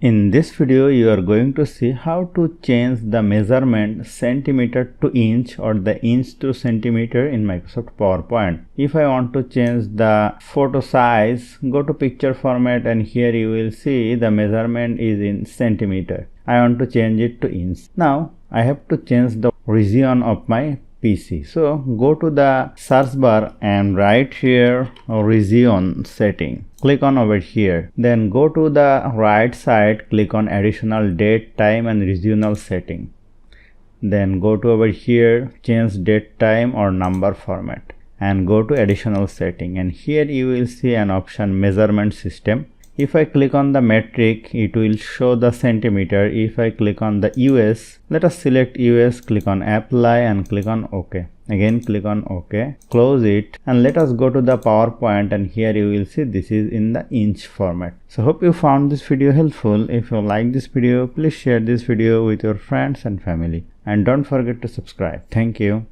In this video, you are going to see how to change the measurement centimeter to inch or the inch to centimeter in Microsoft PowerPoint. If I want to change the photo size, go to picture format and here you will see the measurement is in centimeter. I want to change it to inch. Now, I have to change the region of my PC. So go to the search bar and write here region setting. Click on over here. Then go to the right side, click on additional date, time and regional setting. Then go to over here, change date, time or number format and go to additional setting, and here you will see an option measurement system. If I click on the metric, it will show the centimeter. If I click on the US, let us select US, click on apply and click on OK. Again click on OK, close it, and let us go to the PowerPoint, and here you will see this is in the inch format. So hope you found this video helpful. If you like this video, please share this video with your friends and family, and don't forget to subscribe. Thank you.